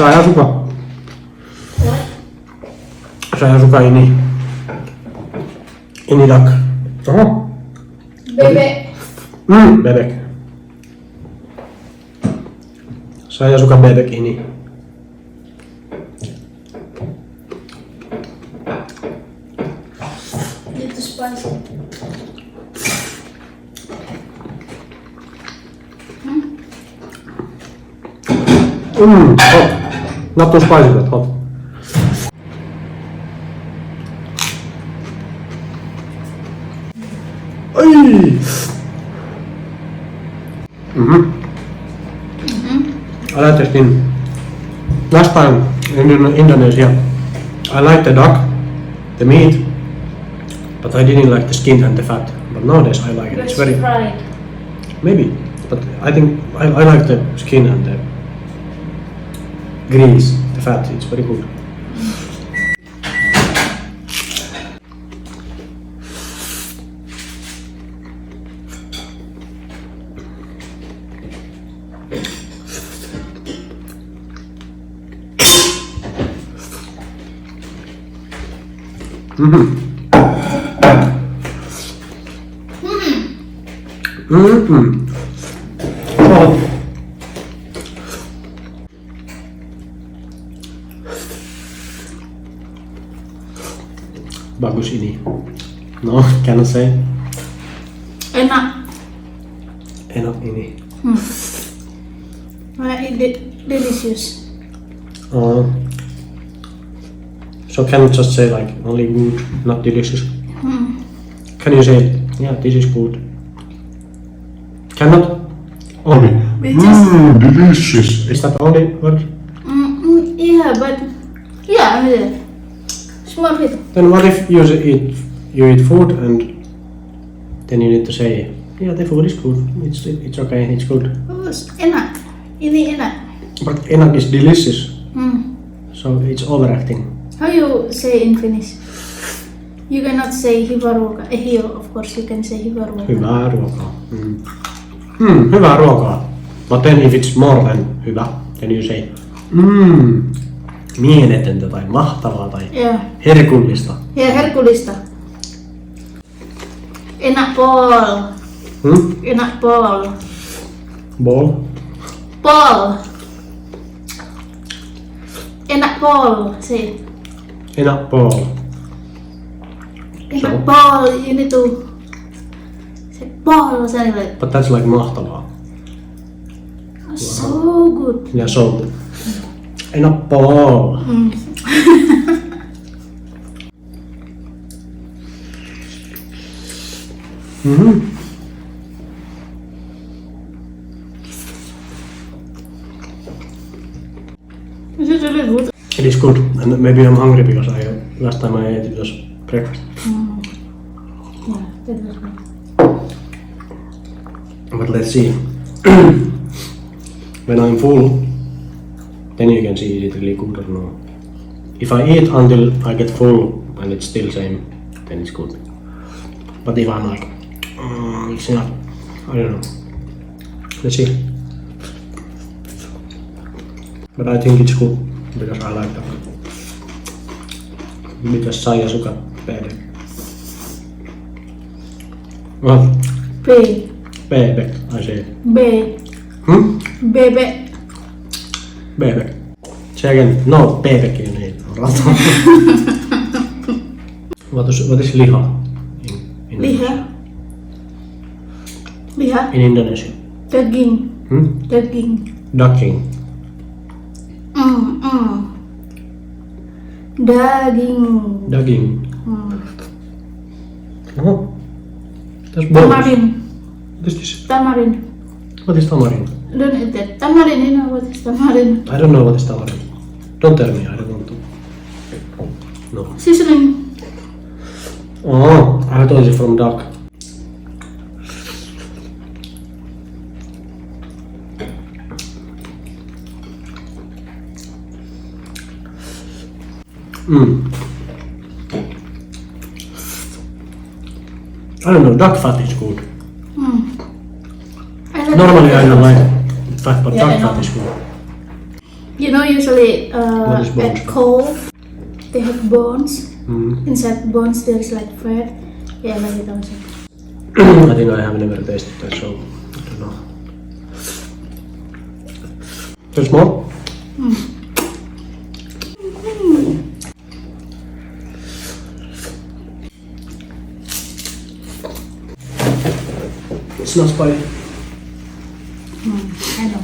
Saya suka. Saya suka ini. Ini duck. Oh. Bebek. Bebek. Saya suka bebek ini. Itu spicy. Hot. Not too spicy, but hot. Ay! I like the skin. Last time in Indonesia, I liked the duck, the meat, but I didn't like the skin and the fat. But nowadays I like it. It's very fried. maybe, but I think I like the skin and the grease, the fat. It's very good. Oh. Bagus ini. No, cannot say. Enak. Enak ini. Delicious. So can you just say like only good, not delicious? Can you say, yeah, this is good? Cannot? Only. Delicious. Is that only word? Yeah, but yeah, small bit. Then what if you eat food and then you need to say, yeah, the food is good. It's okay. It's good. Enak. Ini enak. But enak is delicious. So it's overacting. How you say in Finnish? You cannot say hyvä ruoka. Here, of course, you can say hyvä ruoka. Hyvää ruokaa. Hyvää ruokaa. But then if it's more than hyvä, then you say mieletöntä tai mahtavaa tai herkullista. Ja herkullista. Enak pol. Enak pol. Ball. Pol. Enak pol. Say. Enak ball. Enak pol. You need to say pol. Something like. But that's like mahtavaa. So good. Yeah, so good. Enak ball. This is really good. It is good, and maybe I'm hungry because last time I ate it was breakfast. Yeah, that was good. But let's see. When I'm full, then you can see is it really good or no. If I eat until I get full and it's still same, then it's good. But if I'm like, it's not, I don't know. Let's see. But I think it's good because I like that. Mitäs Saija suka bebek? What? B. Bebek, I say. B. Bebek. Bebek. Say again. No, bebek you need. What is liha? In Liha. Liha. In Indonesia. Daging. Daging. Ducking. Daging. Daging. Oh. That's bonus. Tamarin. What is this? Tamarin. What is tamarin? Don't eat that. Tamarin, you know what is tamarin? I don't know what is tamarin. Don't tell me, I don't want to. No. Seasoning. Oh, I thought it's from duck. I don't know, duck fat is good. I like Normally I don't like fat, but Yeah, I duck know. fat is good. You You know, usually What is bones? at coal, they have bones. Mm. Inside bones, there is like fat. Yeah, like it also. I think I have never tasted that, so I don't know. There's more? It's not spicy. I know.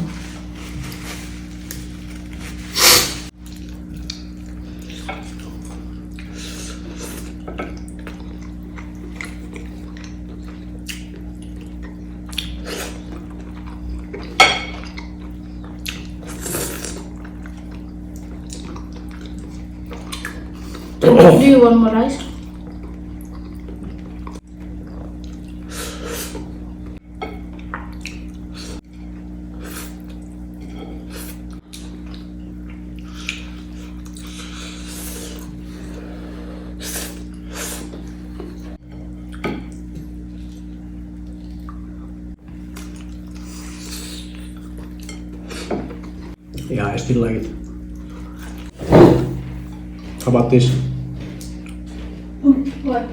Oh. Do you want more rice? Yeah, I still like it. How about this? What?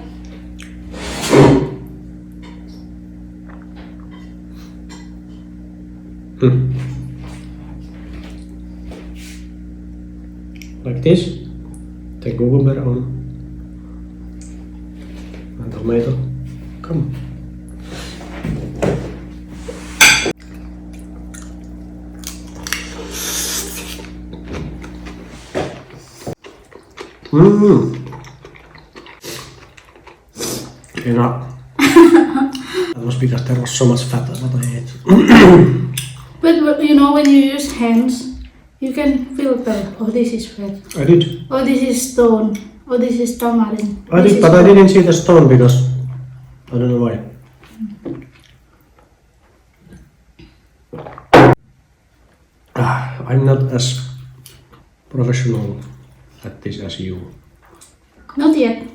Like this? Take cucumber on and tomato. Come. Enough. That was because there was so much fat that I ate. But you know, when you use hands, you can filter. Oh, this is fat. I did. Oh, this is stone. Oh, this is tamarind. I This did, is but I what- didn't see the stone because I don't know why. I'm not as professional at this as you. Not yet.